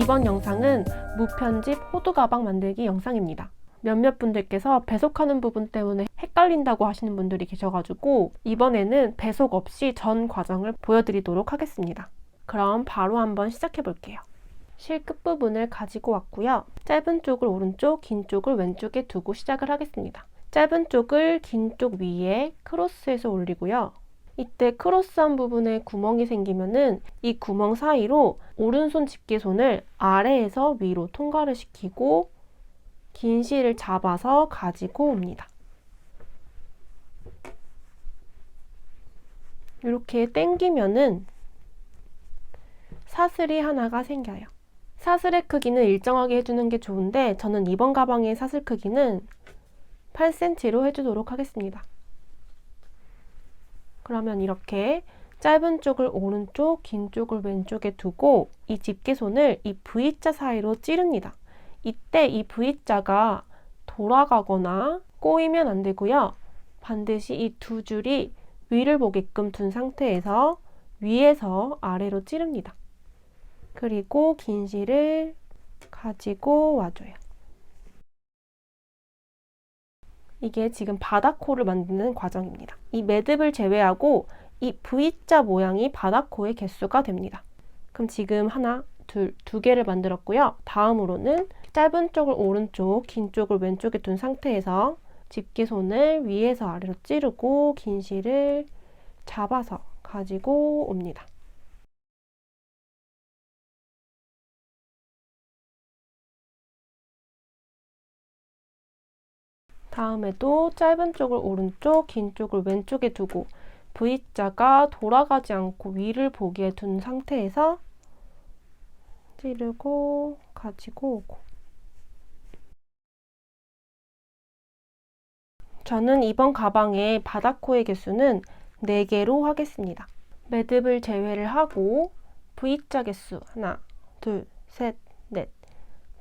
이번 영상은 무편집 호두 가방 만들기 영상입니다. 몇몇 분들께서 배속하는 부분 때문에 헷갈린다고 하시는 분들이 계셔가지고 이번에는 배속 없이 전 과정을 보여드리도록 하겠습니다. 그럼 바로 한번 시작해 볼게요. 실 끝부분을 가지고 왔고요. 짧은 쪽을 오른쪽, 긴 쪽을 왼쪽에 두고 시작을 하겠습니다. 짧은 쪽을 긴 쪽 위에 크로스해서 올리고요. 이때 크로스한 부분에 구멍이 생기면은 이 구멍 사이로 오른손 집게손을 아래에서 위로 통과를 시키고 긴 실을 잡아서 가지고 옵니다. 이렇게 당기면은 사슬이 하나가 생겨요. 사슬의 크기는 일정하게 해주는 게 좋은데 저는 이번 가방의 사슬 크기는 8cm로 해주도록 하겠습니다. 그러면 이렇게 짧은 쪽을 오른쪽, 긴 쪽을 왼쪽에 두고 이 집게손을 이 V자 사이로 찌릅니다. 이때 이 V자가 돌아가거나 꼬이면 안 되고요. 반드시 이 두 줄이 위를 보게끔 둔 상태에서 위에서 아래로 찌릅니다. 그리고 긴 실을 가지고 와줘요. 이게 지금 바닥코를 만드는 과정입니다. 이 매듭을 제외하고 이 V자 모양이 바닥코의 개수가 됩니다. 그럼 지금 하나, 둘, 두 개를 만들었고요. 다음으로는 짧은 쪽을 오른쪽, 긴 쪽을 왼쪽에 둔 상태에서 집게손을 위에서 아래로 찌르고 긴 실을 잡아서 가지고 옵니다. 다음에도 짧은 쪽을 오른쪽, 긴 쪽을 왼쪽에 두고 V자가 돌아가지 않고 위를 보게 둔 상태에서 찌르고 가지고 오고. 저는 이번 가방의 바닥코의 개수는 4개로 하겠습니다. 매듭을 제외를 하고 V자 개수 하나, 둘, 셋, 넷.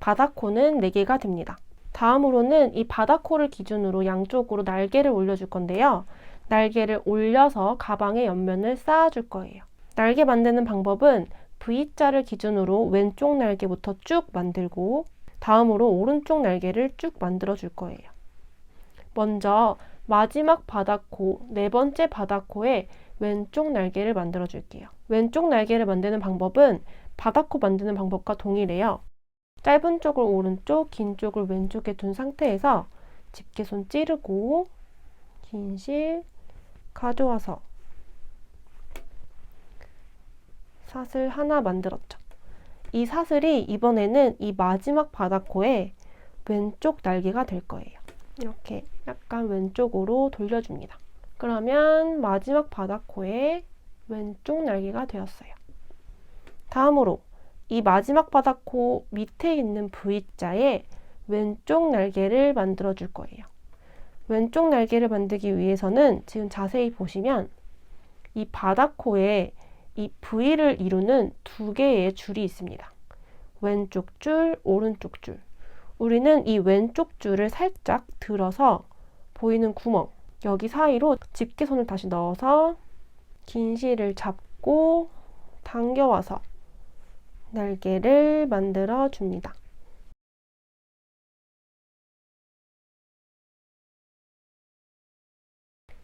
바닥코는 4개가 됩니다. 다음으로는 이 바닥코를 기준으로 양쪽으로 날개를 올려줄 건데요. 날개를 올려서 가방의 옆면을 쌓아줄 거예요. 날개 만드는 방법은 V자를 기준으로 왼쪽 날개부터 쭉 만들고 다음으로 오른쪽 날개를 쭉 만들어 줄 거예요. 먼저 마지막 바닥코, 4번째 바닥코에 왼쪽 날개를 만들어 줄게요. 왼쪽 날개를 만드는 방법은 바닥코 만드는 방법과 동일해요. 짧은 쪽을 오른쪽, 긴 쪽을 왼쪽에 둔 상태에서 집게손 찌르고 긴 실 가져와서 사슬 하나 만들었죠. 이 사슬이 이번에는 이 마지막 바닥코에 왼쪽 날개가 될 거예요. 이렇게 약간 왼쪽으로 돌려줍니다. 그러면 마지막 바닥코에 왼쪽 날개가 되었어요. 다음으로 이 마지막 바닥코 밑에 있는 V자에 왼쪽 날개를 만들어 줄 거예요. 왼쪽 날개를 만들기 위해서는 지금 자세히 보시면 이 바닥코에 이 V를 이루는 2개의 줄이 있습니다. 왼쪽 줄, 오른쪽 줄. 우리는 이 왼쪽 줄을 살짝 들어서 보이는 구멍, 여기 사이로 집게손을 다시 넣어서 긴 실을 잡고 당겨와서 날개를 만들어 줍니다.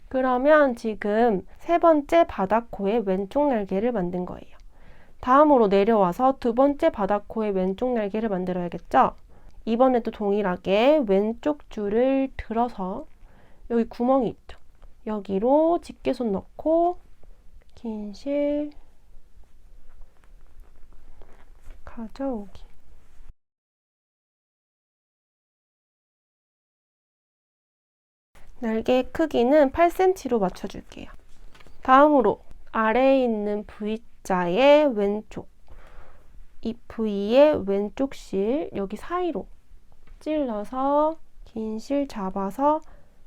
그러면 지금 3번째 바닥코의 왼쪽 날개를 만든 거예요. 다음으로 내려와서 2번째 바닥코의 왼쪽 날개를 만들어야겠죠? 이번에도 동일하게 왼쪽 줄을 들어서 여기 구멍이 있죠? 여기로 집게손 넣고 긴 실 가져오기. 날개 크기는 8cm로 맞춰줄게요. 다음으로 아래에 있는 V자의 왼쪽, 이 V의 왼쪽 실 여기 사이로 찔러서 긴 실 잡아서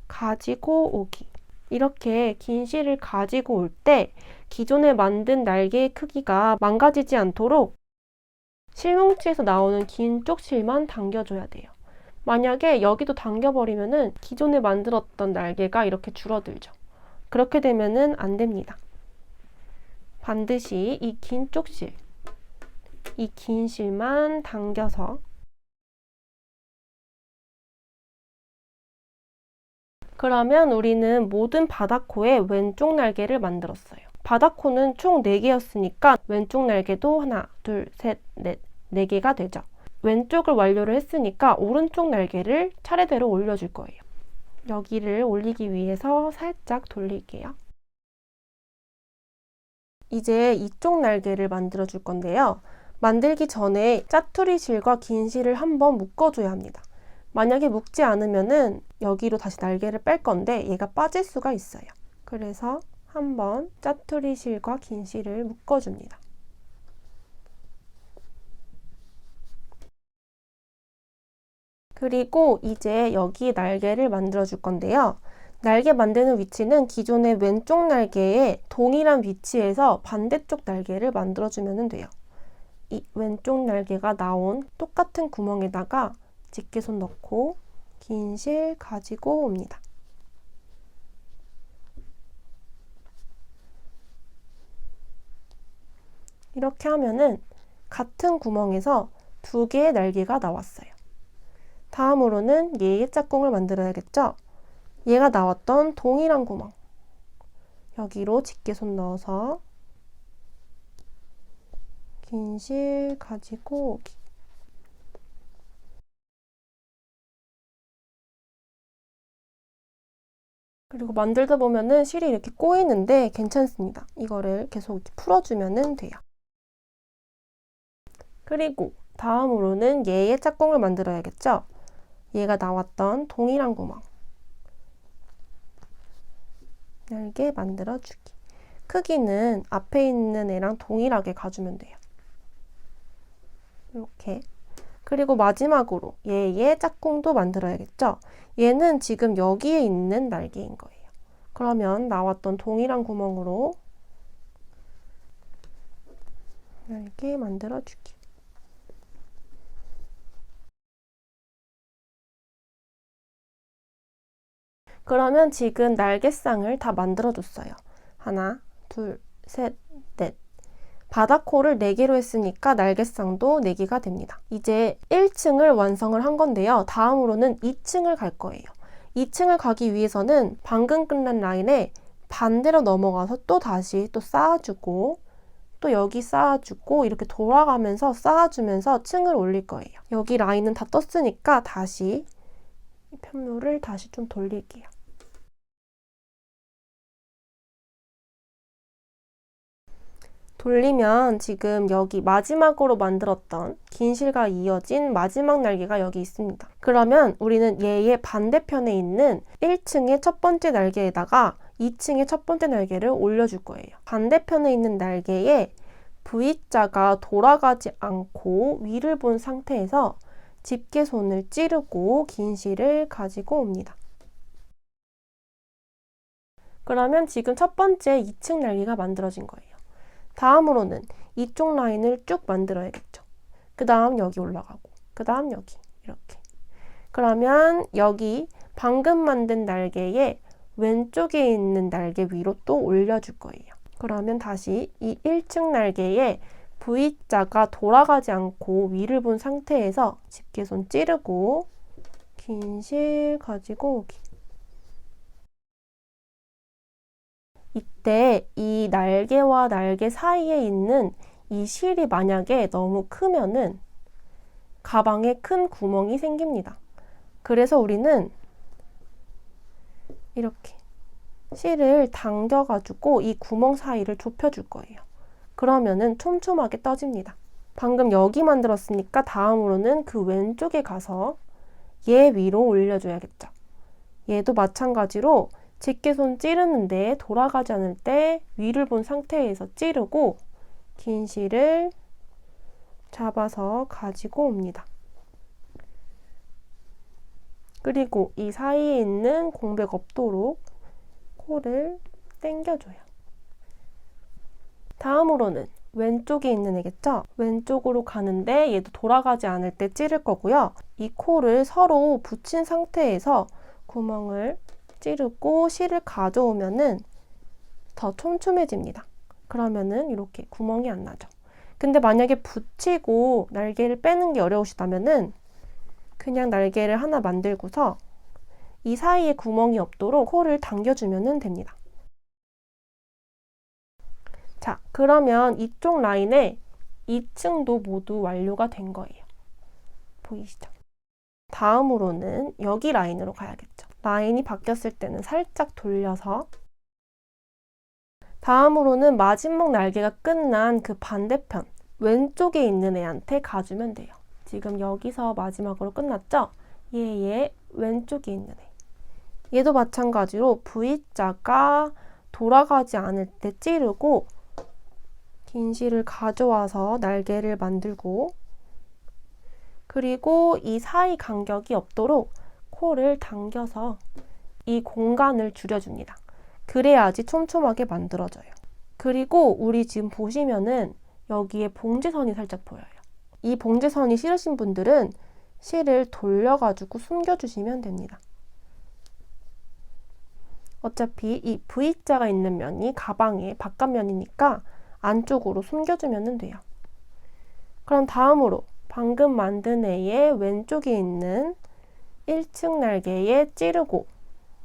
가지고 오기. 이렇게 긴 실을 가지고 올 때 기존에 만든 날개의 크기가 망가지지 않도록 실뭉치에서 나오는 긴 쪽 실만 당겨줘야 돼요. 만약에 여기도 당겨버리면은 기존에 만들었던 날개가 이렇게 줄어들죠. 그렇게 되면은 안 됩니다. 반드시 이 긴 쪽 실, 이 긴 실만 당겨서 그러면 우리는 모든 바다코의 왼쪽 날개를 만들었어요. 바다코는 총 4개였으니까 왼쪽 날개도 하나, 둘, 셋, 넷, 4개가 되죠. 왼쪽을 완료를 했으니까 오른쪽 날개를 차례대로 올려줄 거예요. 여기를 올리기 위해서 살짝 돌릴게요. 이제 이쪽 날개를 만들어 줄 건데요. 만들기 전에 짜투리 실과 긴 실을 한번 묶어줘야 합니다. 만약에 묶지 않으면은 여기로 다시 날개를 뺄 건데 얘가 빠질 수가 있어요. 그래서 한번 짜투리 실과 긴 실을 묶어줍니다. 그리고 이제 여기 날개를 만들어 줄 건데요. 날개 만드는 위치는 기존의 왼쪽 날개에 동일한 위치에서 반대쪽 날개를 만들어 주면 돼요. 이 왼쪽 날개가 나온 똑같은 구멍에다가 집게손 넣고 긴 실 가지고 옵니다. 이렇게 하면은 같은 구멍에서 2개의 날개가 나왔어요. 다음으로는 얘의 짝꿍을 만들어야겠죠? 얘가 나왔던 동일한 구멍 여기로 집게손 넣어서 긴 실 가지고 오기. 그리고 만들다 보면은 실이 이렇게 꼬이는데 괜찮습니다. 이거를 계속 이렇게 풀어주면 돼요. 그리고 다음으로는 얘의 짝꿍을 만들어야겠죠? 얘가 나왔던 동일한 구멍 날개 만들어주기. 크기는 앞에 있는 애랑 동일하게 가주면 돼요. 이렇게. 그리고 마지막으로 얘의 짝꿍도 만들어야겠죠? 얘는 지금 여기에 있는 날개인 거예요. 그러면 나왔던 동일한 구멍으로 날개 만들어주기. 그러면 지금 날개쌍을 다 만들어줬어요. 하나, 둘, 셋, 넷. 바다코를 4개로 했으니까 날개쌍도 4개가 됩니다. 이제 1층을 완성을 한 건데요. 다음으로는 2층을 갈 거예요. 2층을 가기 위해서는 방금 끝난 라인에 반대로 넘어가서 또 다시 또 쌓아주고 또 여기 쌓아주고 이렇게 돌아가면서 쌓아주면서 층을 올릴 거예요. 여기 라인은 다 떴으니까 다시 편물을 다시 좀 돌릴게요. 돌리면 지금 여기 마지막으로 만들었던 긴 실과 이어진 마지막 날개가 여기 있습니다. 그러면 우리는 얘의 반대편에 있는 1층의 첫 번째 날개에다가 2층의 첫 번째 날개를 올려줄 거예요. 반대편에 있는 날개에 V자가 돌아가지 않고 위를 본 상태에서 집게손을 찌르고 긴 실을 가지고 옵니다. 그러면 지금 첫 번째 2층 날개가 만들어진 거예요. 다음으로는 이쪽 라인을 쭉 만들어야겠죠. 그 다음 여기 올라가고 그 다음 여기 이렇게. 그러면 여기 방금 만든 날개에 왼쪽에 있는 날개 위로 또 올려줄 거예요. 그러면 다시 이 1층 날개에 V자가 돌아가지 않고 위를 본 상태에서 집게손 찌르고 긴 실 가지고 오기. 이때 이 날개와 날개 사이에 있는 이 실이 만약에 너무 크면은 가방에 큰 구멍이 생깁니다. 그래서 우리는 이렇게 실을 당겨가지고 이 구멍 사이를 좁혀줄 거예요. 그러면은 촘촘하게 떠집니다. 방금 여기 만들었으니까 다음으로는 그 왼쪽에 가서 얘 위로 올려줘야겠죠. 얘도 마찬가지로 집게손 찌르는데 돌아가지 않을 때 위를 본 상태에서 찌르고 긴 실을 잡아서 가지고 옵니다. 그리고 이 사이에 있는 공백 없도록 코를 당겨줘요. 다음으로는 왼쪽에 있는 애겠죠? 왼쪽으로 가는데 얘도 돌아가지 않을 때 찌를 거고요. 이 코를 서로 붙인 상태에서 구멍을 찌르고 실을 가져오면은 더 촘촘해집니다. 그러면은 이렇게 구멍이 안 나죠. 근데 만약에 붙이고 날개를 빼는 게 어려우시다면은 그냥 날개를 하나 만들고서 이 사이에 구멍이 없도록 코를 당겨주면 됩니다. 자, 그러면 이쪽 라인에 2층도 모두 완료가 된 거예요. 보이시죠? 다음으로는 여기 라인으로 가야겠죠. 라인이 바뀌었을 때는 살짝 돌려서 다음으로는 마지막 날개가 끝난 그 반대편 왼쪽에 있는 애한테 가주면 돼요. 지금 여기서 마지막으로 끝났죠? 얘 왼쪽에 있는 애. 얘도 마찬가지로 V자가 돌아가지 않을 때 찌르고 긴 실을 가져와서 날개를 만들고 그리고 이 사이 간격이 없도록 코를 당겨서 이 공간을 줄여줍니다. 그래야지 촘촘하게 만들어져요. 그리고 우리 지금 보시면은 여기에 봉제선이 살짝 보여요. 이 봉제선이 싫으신 분들은 실을 돌려가지고 숨겨주시면 됩니다. 어차피 이 V자가 있는 면이 가방의 바깥면이니까 안쪽으로 숨겨주면 돼요. 그럼 다음으로 방금 만든 애의 왼쪽에 있는 1층 날개에 찌르고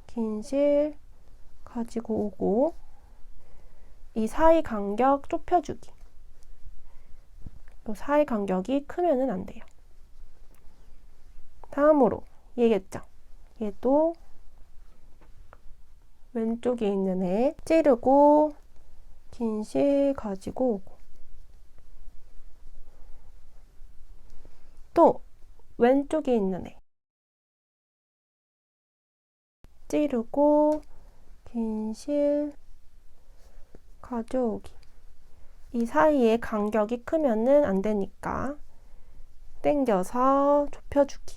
긴 실 가지고 오고 이 사이 간격 좁혀주기. 이 사이 간격이 크면은 안 돼요. 다음으로 얘겠죠. 얘도 왼쪽에 있는 애 찌르고 긴 실 가지고 오고 또 왼쪽에 있는 애 찌르고 긴 실 가져오기. 이 사이에 간격이 크면은 안 되니까 당겨서 좁혀주기.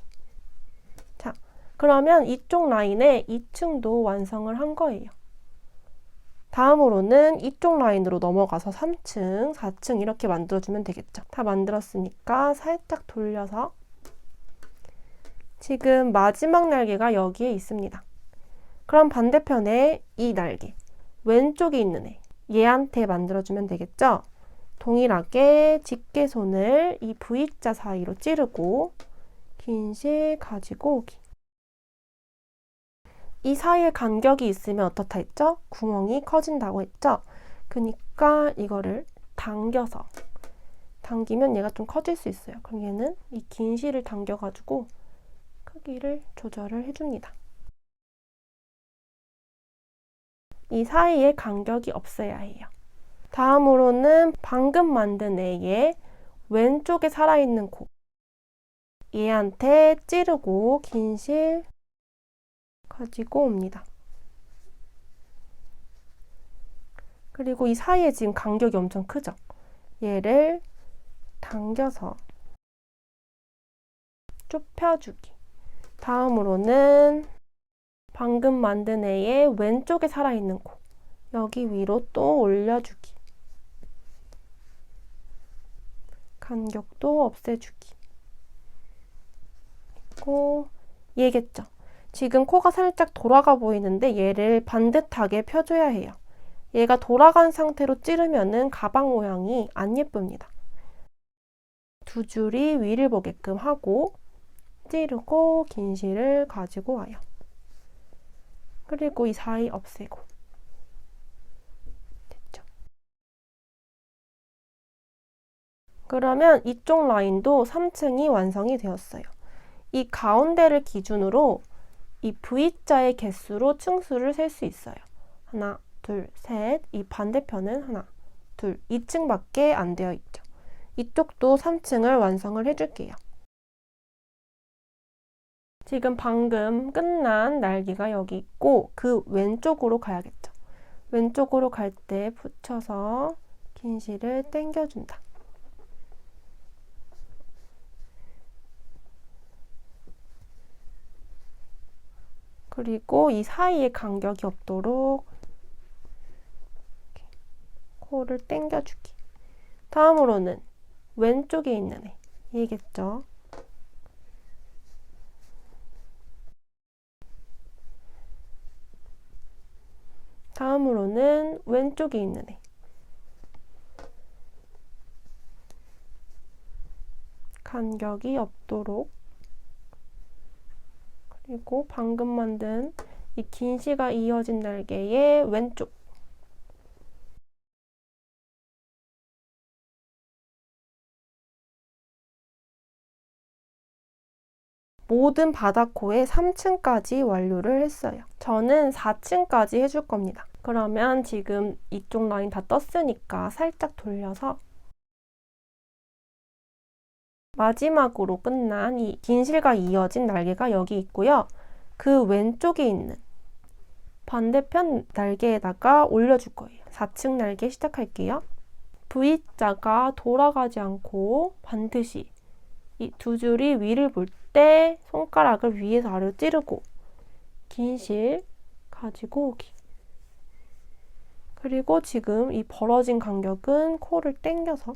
자, 그러면 이쪽 라인에 2층도 완성을 한 거예요. 다음으로는 이쪽 라인으로 넘어가서 3층, 4층 이렇게 만들어주면 되겠죠. 다 만들었으니까 살짝 돌려서 지금 마지막 날개가 여기에 있습니다. 그럼 반대편에 이 날개, 왼쪽에 있는 애, 얘한테 만들어주면 되겠죠? 동일하게 집게손을 이 V자 사이로 찌르고 긴 실 가지고 오기. 이 사이에 간격이 있으면 어떻다 했죠? 구멍이 커진다고 했죠? 그러니까 이거를 당기면 얘가 좀 커질 수 있어요. 그럼 얘는 이 긴 실을 당겨가지고 크기를 조절을 해줍니다. 이 사이에 간격이 없어야 해요. 다음으로는 방금 만든 애의 왼쪽에 살아있는 코. 얘한테 찌르고 긴 실 가지고 옵니다. 그리고 이 사이에 지금 간격이 엄청 크죠? 얘를 당겨서 좁혀주기. 다음으로는 방금 만든 애의 왼쪽에 살아있는 코. 여기 위로 또 올려주기. 간격도 없애주기. 그리고 얘겠죠? 지금 코가 살짝 돌아가 보이는데 얘를 반듯하게 펴줘야 해요. 얘가 돌아간 상태로 찌르면은 가방 모양이 안 예쁩니다. 두 줄이 위를 보게끔 하고 찌르고 긴 실을 가지고 와요. 그리고 이 사이 없애고. 됐죠? 그러면 이쪽 라인도 3층이 완성이 되었어요. 이 가운데를 기준으로 이 V자의 개수로 층수를 셀 수 있어요. 하나, 둘, 셋. 이 반대편은 하나, 둘, 2층밖에 안 되어 있죠. 이쪽도 3층을 완성을 해줄게요. 지금 방금 끝난 날개가 여기 있고 그 왼쪽으로 가야겠죠. 왼쪽으로 갈 때 붙여서 긴 실을 당겨준다. 그리고 이 사이에 간격이 없도록 코를 당겨주기. 다음으로는 왼쪽에 있는 애, 얘겠죠? 다음으로는 왼쪽에 있는 애. 간격이 없도록, 그리고 방금 만든 이 긴 실과 이어진 날개의 왼쪽, 모든 바다코의 3층까지 완료를 했어요. 저는 4층까지 해줄 겁니다. 그러면 지금 이쪽 라인 다 떴으니까 살짝 돌려서 마지막으로 끝난 이 긴 실과 이어진 날개가 여기 있고요. 그 왼쪽에 있는 반대편 날개에다가 올려줄 거예요. 4층 날개 시작할게요. V자가 돌아가지 않고 반드시 이 두 줄이 위를 볼 때 손가락을 위에서 아래로 찌르고 긴 실 가지고 오기. 그리고 지금 이 벌어진 간격은 코를 당겨서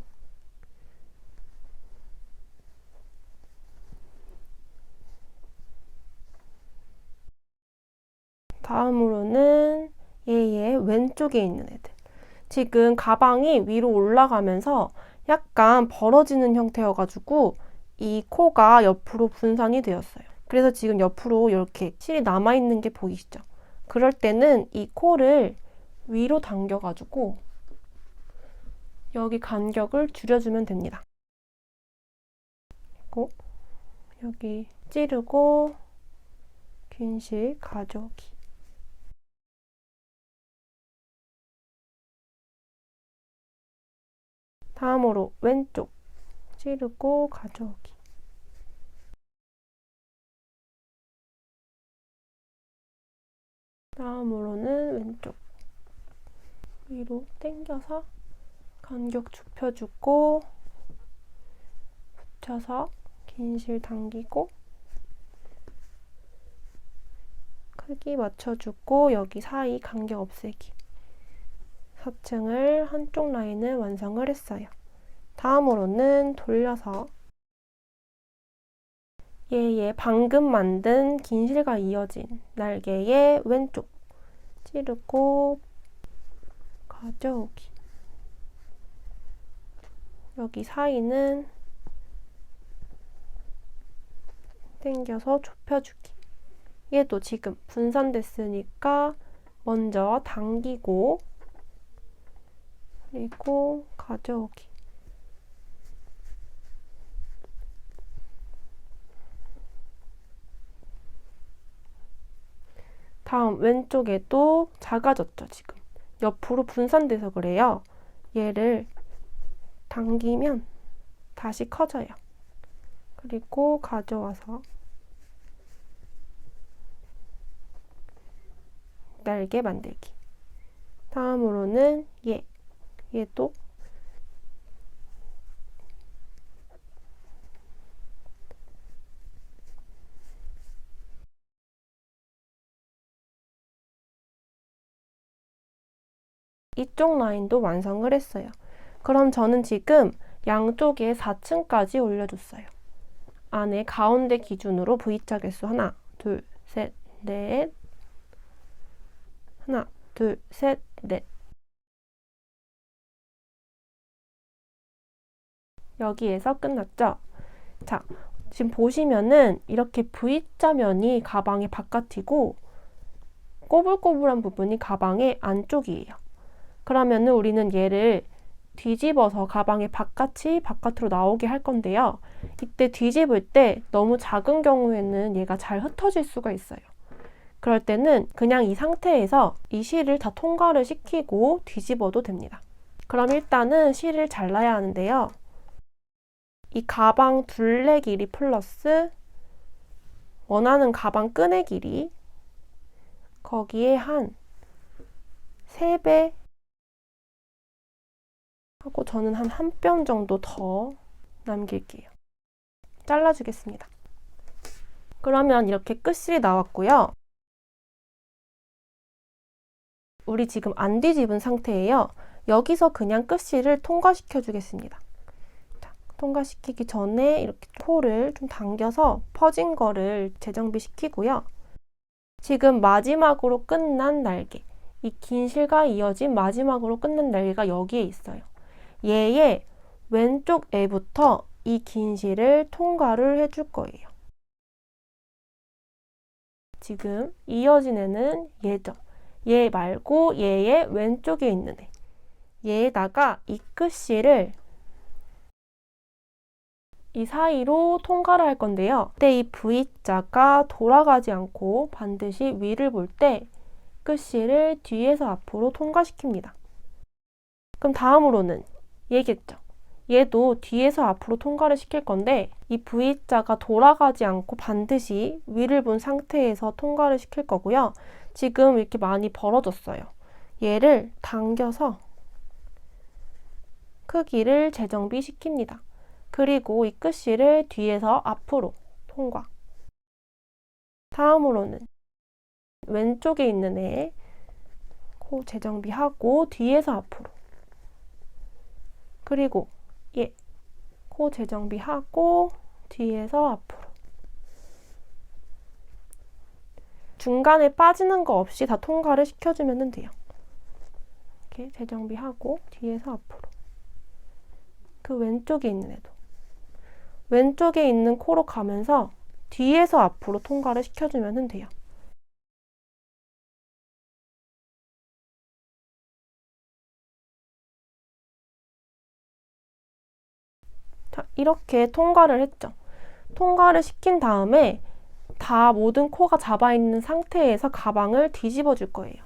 다음으로는 얘의 왼쪽에 있는 애들. 지금 가방이 위로 올라가면서 약간 벌어지는 형태여가지고 이 코가 옆으로 분산이 되었어요. 그래서 지금 옆으로 이렇게 실이 남아있는 게 보이시죠? 그럴 때는 이 코를 위로 당겨가지고 여기 간격을 줄여주면 됩니다. 그리고 여기 찌르고 긴 실 가져오기. 다음으로 왼쪽 찌르고 가져오기. 다음으로는 왼쪽 위로 당겨서 간격 좁혀주고 붙여서 긴 실 당기고 크기 맞춰주고 여기 사이 간격 없애기. 4층을 한쪽 라인을 완성을 했어요. 다음으로는 돌려서 얘의 방금 만든 긴 실과 이어진 날개의 왼쪽 찌르고 가져오기. 여기 사이는 당겨서 좁혀주기. 얘도 지금 분산됐으니까 먼저 당기고 그리고 가져오기. 다음 왼쪽에도 작아졌죠, 지금. 옆으로 분산돼서 그래요. 얘를 당기면 다시 커져요. 그리고 가져와서 날개 만들기. 다음으로는 얘도 이쪽 라인도 완성을 했어요. 그럼 저는 지금 양쪽에 4층까지 올려줬어요. 안에 가운데 기준으로 V자 개수 하나, 둘, 셋, 넷, 하나, 둘, 셋, 넷. 여기에서 끝났죠? 자, 지금 보시면은 이렇게 V자 면이 가방의 바깥이고 꼬불꼬불한 부분이 가방의 안쪽이에요. 그러면은 우리는 얘를 뒤집어서 가방의 바깥이 바깥으로 나오게 할 건데요. 이때 뒤집을 때 너무 작은 경우에는 얘가 잘 흩어질 수가 있어요. 그럴 때는 그냥 이 상태에서 이 실을 다 통과를 시키고 뒤집어도 됩니다. 그럼 일단은 실을 잘라야 하는데요. 이 가방 둘레 길이 플러스 원하는 가방 끈의 길이 거기에 한 3배 하고 저는 한 뼘 정도 더 남길게요. 잘라주겠습니다. 그러면 이렇게 끝실이 나왔고요. 우리 지금 안 뒤집은 상태예요. 여기서 그냥 끝실을 통과시켜 주겠습니다. 자, 통과시키기 전에 이렇게 코를 좀 당겨서 퍼진 거를 재정비시키고요. 지금 마지막으로 끝난 날개, 이 긴 실과 이어진 마지막으로 끝난 날개가 여기에 있어요. 얘의 왼쪽 애부터 이 긴 실을 통과를 해줄 거예요. 지금 이어진 애는 얘죠. 얘 말고 얘의 왼쪽에 있는 애. 얘에다가 이 끝실을 이 사이로 통과를 할 건데요. 그때 이 V자가 돌아가지 않고 반드시 위를 볼 때 끝실을 뒤에서 앞으로 통과시킵니다. 그럼 다음으로는 얘겠죠. 얘도 뒤에서 앞으로 통과를 시킬 건데 이 V자가 돌아가지 않고 반드시 위를 본 상태에서 통과를 시킬 거고요. 지금 이렇게 많이 벌어졌어요. 얘를 당겨서 크기를 재정비시킵니다. 그리고 이 끝실을 뒤에서 앞으로 통과. 다음으로는 왼쪽에 있는 애 코 재정비하고 뒤에서 앞으로. 그리고 얘 코 재정비하고 뒤에서 앞으로. 중간에 빠지는 거 없이 다 통과를 시켜주면 돼요. 이렇게 재정비하고 뒤에서 앞으로. 그 왼쪽에 있는 애도. 왼쪽에 있는 코로 가면서 뒤에서 앞으로 통과를 시켜주면 돼요. 자, 이렇게 통과를 했죠. 통과를 시킨 다음에 다 모든 코가 잡아있는 상태에서 가방을 뒤집어 줄 거예요.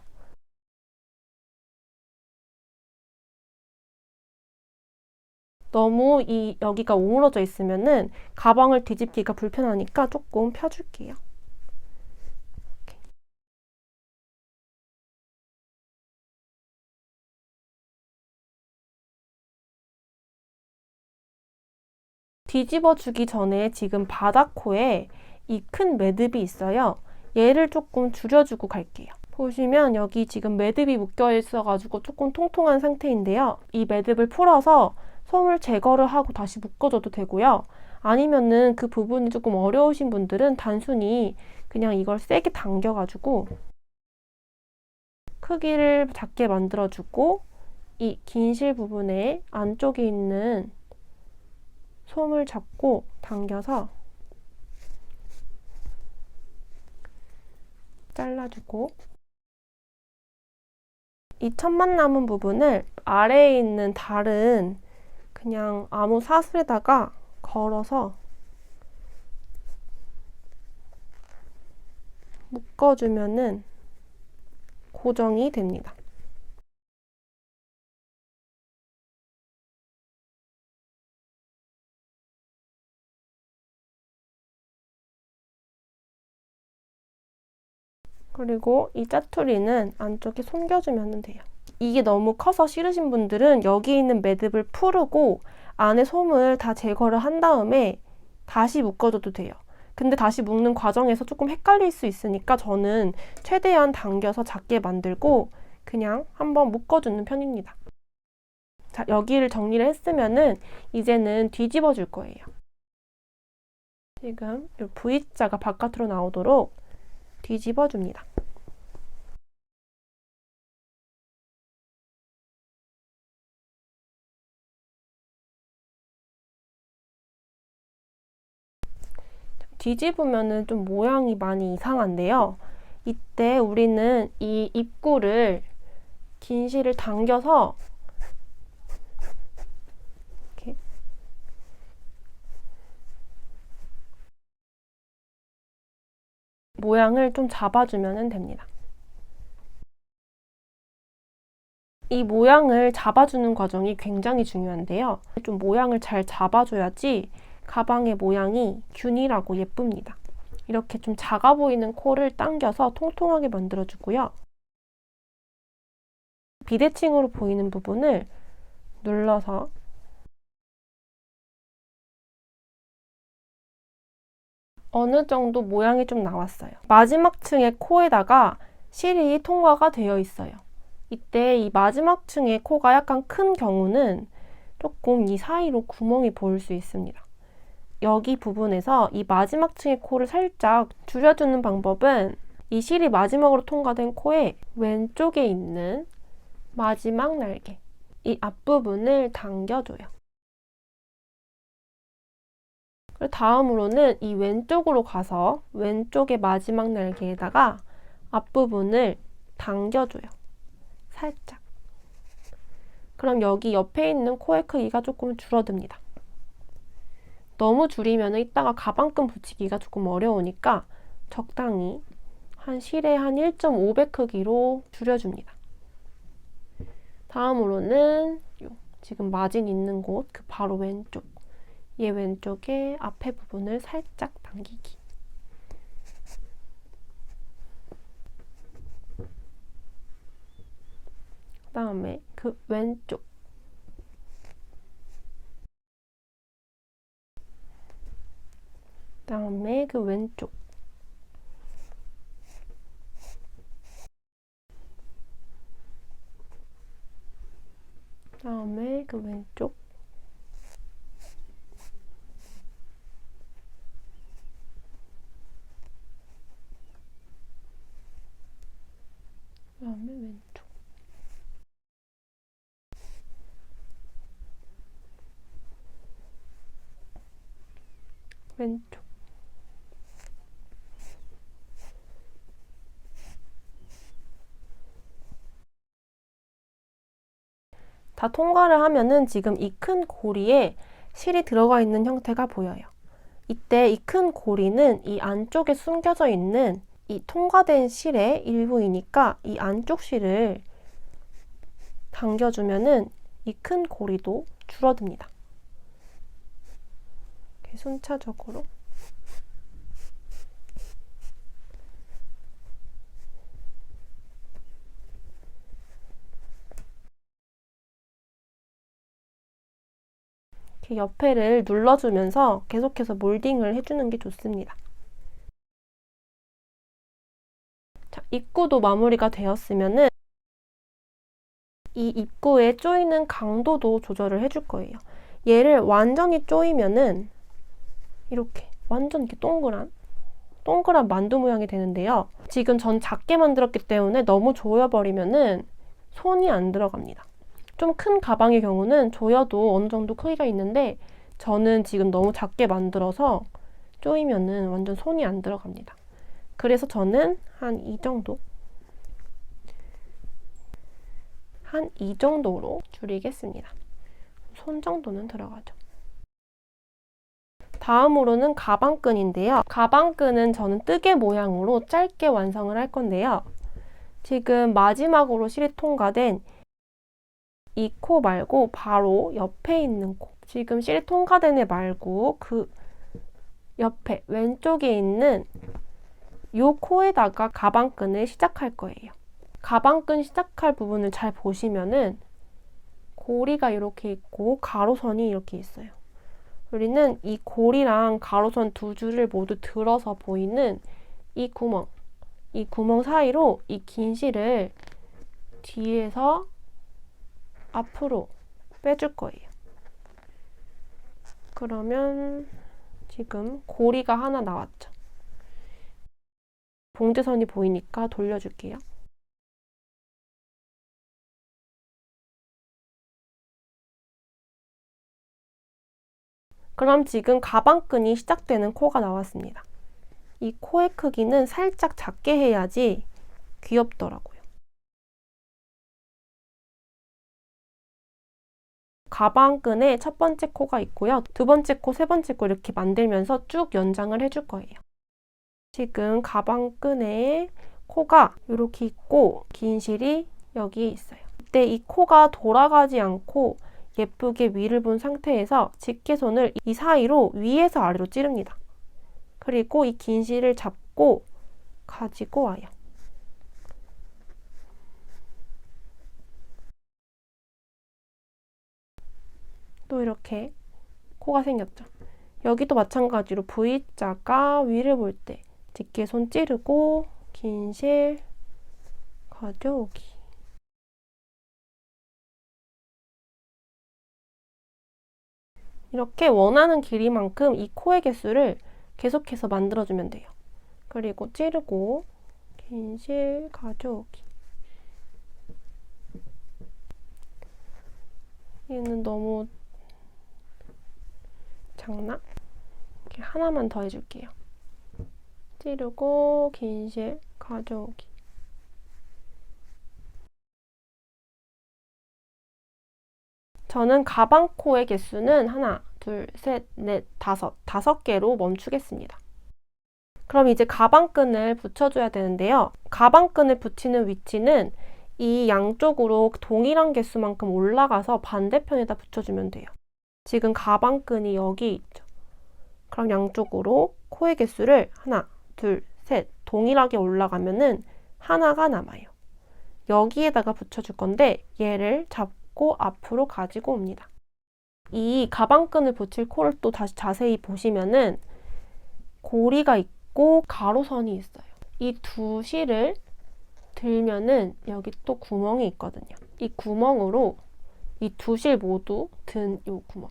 너무 여기가 오므러져 있으면은 가방을 뒤집기가 불편하니까 조금 펴줄게요. 이렇게. 뒤집어 주기 전에 지금 바닥코에 이 큰 매듭이 있어요. 얘를 조금 줄여주고 갈게요. 보시면 여기 지금 매듭이 묶여 있어가지고 조금 통통한 상태인데요. 이 매듭을 풀어서 솜을 제거를 하고 다시 묶어줘도 되고요. 아니면은 그 부분이 조금 어려우신 분들은 단순히 그냥 이걸 세게 당겨가지고 크기를 작게 만들어주고 이 긴 실 부분에 안쪽에 있는 솜을 잡고 당겨서 잘라주고 이 천만 남은 부분을 아래에 있는 다른 그냥 아무 사슬에다가 걸어서 묶어주면은 고정이 됩니다. 그리고 이 짜투리는 안쪽에 숨겨주면 돼요. 이게 너무 커서 싫으신 분들은 여기 있는 매듭을 풀고 안에 솜을 다 제거를 한 다음에 다시 묶어줘도 돼요. 근데 다시 묶는 과정에서 조금 헷갈릴 수 있으니까 저는 최대한 당겨서 작게 만들고 그냥 한번 묶어주는 편입니다. 자, 여기를 정리를 했으면은 이제는 뒤집어 줄 거예요. 지금 이 V자가 바깥으로 나오도록 뒤집어 줍니다. 뒤집으면은 좀 모양이 많이 이상한데요. 이때 우리는 이 입구를 긴 실을 당겨서 이렇게 모양을 좀 잡아주면 됩니다. 이 모양을 잡아주는 과정이 굉장히 중요한데요. 좀 모양을 잘 잡아줘야지 가방의 모양이 균일하고 예쁩니다. 이렇게 좀 작아 보이는 코를 당겨서 통통하게 만들어주고요. 비대칭으로 보이는 부분을 눌러서 어느 정도 모양이 좀 나왔어요. 마지막 층의 코에다가 실이 통과가 되어 있어요. 이때 이 마지막 층의 코가 약간 큰 경우는 조금 이 사이로 구멍이 보일 수 있습니다. 여기 부분에서 이 마지막 층의 코를 살짝 줄여주는 방법은 이 실이 마지막으로 통과된 코의 왼쪽에 있는 마지막 날개, 이 앞부분을 당겨줘요. 다음으로는 이 왼쪽으로 가서 왼쪽의 마지막 날개에다가 앞부분을 당겨줘요. 살짝. 그럼 여기 옆에 있는 코의 크기가 조금 줄어듭니다. 너무 줄이면 이따가 가방끈 붙이기가 조금 어려우니까 적당히 한 실에 한 1.5배 크기로 줄여줍니다. 다음으로는 지금 마진 있는 곳, 그 바로 왼쪽. 얘 왼쪽에 앞에 부분을 살짝 당기기. 그 다음에 그 왼쪽. 그 다음에 그 왼쪽. 그 다음에 그 왼쪽. 그 다음에 왼쪽. 왼쪽. 다 통과를 하면은 지금 이 큰 고리에 실이 들어가 있는 형태가 보여요. 이때 이 큰 고리는 이 안쪽에 숨겨져 있는 이 통과된 실의 일부이니까 이 안쪽 실을 당겨주면은 이 큰 고리도 줄어듭니다. 이렇게 순차적으로. 이렇게 옆에를 눌러주면서 계속해서 몰딩을 해주는 게 좋습니다. 자, 입구도 마무리가 되었으면은 이 입구에 조이는 강도도 조절을 해줄 거예요. 얘를 완전히 조이면은 이렇게 완전 이렇게 동그란 만두 모양이 되는데요. 지금 전 작게 만들었기 때문에 너무 조여버리면은 손이 안 들어갑니다. 좀 큰 가방의 경우는 조여도 어느 정도 크기가 있는데 저는 지금 너무 작게 만들어서 조이면은 완전 손이 안 들어갑니다. 그래서 저는 한 이 정도? 한 이 정도로 줄이겠습니다. 손 정도는 들어가죠. 다음으로는 가방끈인데요. 가방끈은 저는 뜨개 모양으로 짧게 완성을 할 건데요. 지금 마지막으로 실이 통과된 이 코 말고 바로 옆에 있는 코. 지금 실이 통과된 애 말고 그 옆에 왼쪽에 있는 이 코에다가 가방끈을 시작할 거예요. 가방끈 시작할 부분을 잘 보시면은 고리가 이렇게 있고 가로선이 이렇게 있어요. 우리는 이 고리랑 가로선 두 줄을 모두 들어서 보이는 이 구멍 사이로 이 긴 실을 뒤에서 앞으로 빼줄 거예요. 그러면 지금 고리가 하나 나왔죠. 봉제선이 보이니까 돌려줄게요. 그럼 지금 가방끈이 시작되는 코가 나왔습니다. 이 코의 크기는 살짝 작게 해야지 귀엽더라고요. 가방끈에 첫 번째 코가 있고요. 두 번째 코, 세 번째 코 이렇게 만들면서 쭉 연장을 해줄 거예요. 지금 가방끈에 코가 이렇게 있고 긴 실이 여기에 있어요. 이때 이 코가 돌아가지 않고 예쁘게 위를 본 상태에서 집게손을 이 사이로 위에서 아래로 찌릅니다. 그리고 이 긴 실을 잡고 가지고 와요. 또 이렇게 코가 생겼죠. 여기도 마찬가지로 V자가 위를 볼 때 집게손 찌르고 긴 실 가져오기. 이렇게 원하는 길이만큼 이 코의 개수를 계속해서 만들어주면 돼요. 그리고 찌르고 긴 실 가져오기. 얘는 너무 작나? 하나만 더 해줄게요. 찌르고 긴 실 가져오기. 저는 가방 코의 개수는 하나, 둘, 셋, 넷, 다섯 개로 멈추겠습니다. 그럼 이제 가방끈을 붙여줘야 되는데요. 가방끈을 붙이는 위치는 이 양쪽으로 동일한 개수만큼 올라가서 반대편에다 붙여주면 돼요. 지금 가방끈이 여기 있죠. 그럼 양쪽으로 코의 개수를 하나, 둘, 셋 동일하게 올라가면은 하나가 남아요. 여기에다가 붙여줄 건데 얘를 잡고 앞으로 가지고 옵니다. 이 가방끈을 붙일 코를 또 다시 자세히 보시면은 고리가 있고 가로선이 있어요. 이 두 실을 들면은 여기 또 구멍이 있거든요. 이 구멍으로 이 두 실 모두 든 요 구멍,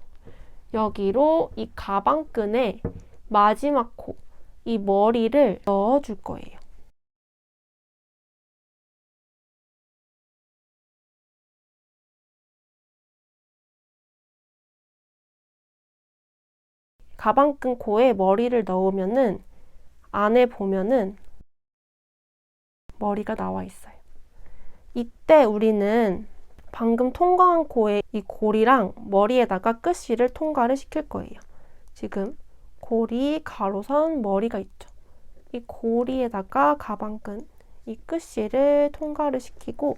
여기로 이 가방끈의 마지막 코, 이 머리를 넣어줄 거예요. 가방끈 코에 머리를 넣으면은 안에 보면은 머리가 나와 있어요. 이때 우리는 방금 통과한 코에 이 고리랑 머리에다가 끝실을 통과를 시킬 거예요. 지금 고리, 가로선, 머리가 있죠. 이 고리에다가 가방끈, 이 끝실을 통과를 시키고,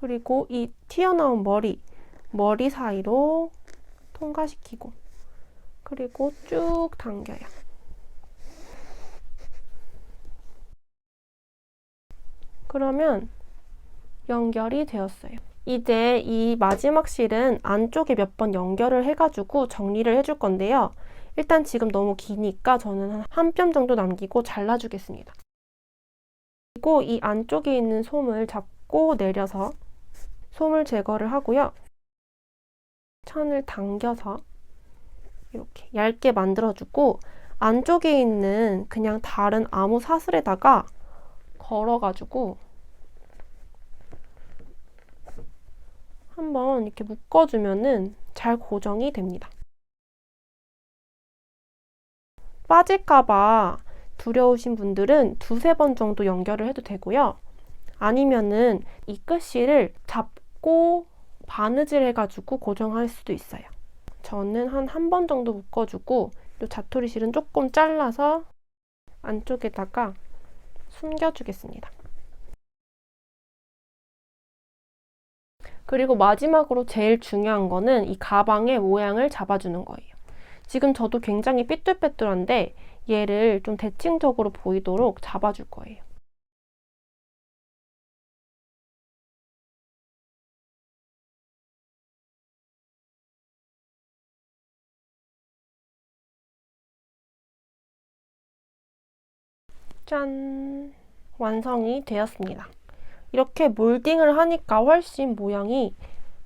그리고 이 튀어나온 머리 사이로 통과시키고, 그리고 쭉 당겨요. 그러면 연결이 되었어요. 이제 이 마지막 실은 안쪽에 몇 번 연결을 해가지고 정리를 해줄 건데요. 일단 지금 너무 기니까 저는 한 뼘 정도 남기고 잘라주겠습니다. 그리고 이 안쪽에 있는 솜을 잡고 내려서 솜을 제거를 하고요. 천을 당겨서 이렇게 얇게 만들어주고 안쪽에 있는 그냥 다른 아무 사슬에다가 걸어가지고 한번 이렇게 묶어주면은 잘 고정이 됩니다. 빠질까봐 두려우신 분들은 두세 번 정도 연결을 해도 되고요. 아니면은 이 끝실을 잡고 바느질 해가지고 고정할 수도 있어요. 저는 한 번 정도 묶어주고 이 자투리 실은 조금 잘라서 안쪽에다가 숨겨주겠습니다. 그리고 마지막으로 제일 중요한 거는 이 가방의 모양을 잡아주는 거예요. 지금 저도 굉장히 삐뚤빼뚤한데 얘를 좀 대칭적으로 보이도록 잡아줄 거예요. 짠! 완성이 되었습니다. 이렇게 몰딩을 하니까 훨씬 모양이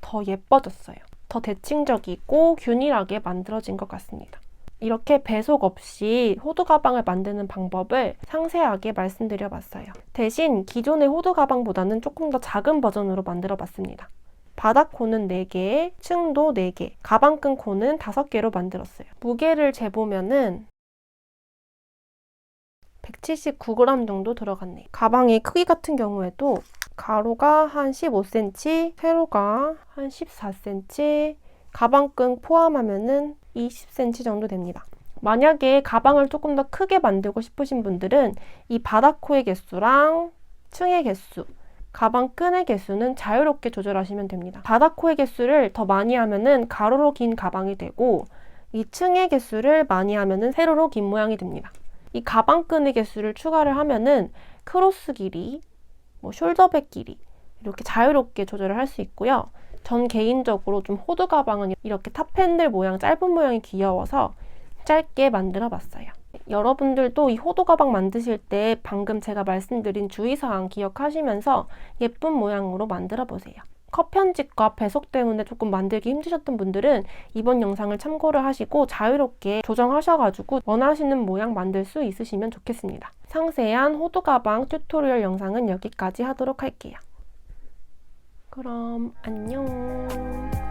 더 예뻐졌어요. 더 대칭적이고 균일하게 만들어진 것 같습니다. 이렇게 배속 없이 호두 가방을 만드는 방법을 상세하게 말씀드려 봤어요. 대신 기존의 호두 가방보다는 조금 더 작은 버전으로 만들어 봤습니다. 바닥코는 4개, 층도 4개, 가방끈 코는 5개로 만들었어요. 무게를 재보면은 179g 정도 들어갔네요. 가방의 크기 같은 경우에도 가로가 한 15cm, 세로가 한 14cm, 가방끈 포함하면은 20cm 정도 됩니다. 만약에 가방을 조금 더 크게 만들고 싶으신 분들은 이 바닥코의 개수랑 층의 개수, 가방끈의 개수는 자유롭게 조절하시면 됩니다. 바닥코의 개수를 더 많이 하면은 가로로 긴 가방이 되고 이 층의 개수를 많이 하면은 세로로 긴 모양이 됩니다. 이 가방끈의 개수를 추가를 하면은 크로스 길이, 숄더백 길이 이렇게 자유롭게 조절을 할 수 있고요. 전 개인적으로 좀 호두 가방은 이렇게 탑핸들 모양, 짧은 모양이 귀여워서 짧게 만들어 봤어요. 여러분들도 이 호두 가방 만드실 때 방금 제가 말씀드린 주의사항 기억하시면서 예쁜 모양으로 만들어 보세요. 컷 편집과 배속 때문에 조금 만들기 힘드셨던 분들은 이번 영상을 참고를 하시고 자유롭게 조정하셔가지고 원하시는 모양 만들 수 있으시면 좋겠습니다. 상세한 호두 가방 튜토리얼 영상은 여기까지 하도록 할게요. 그럼 안녕.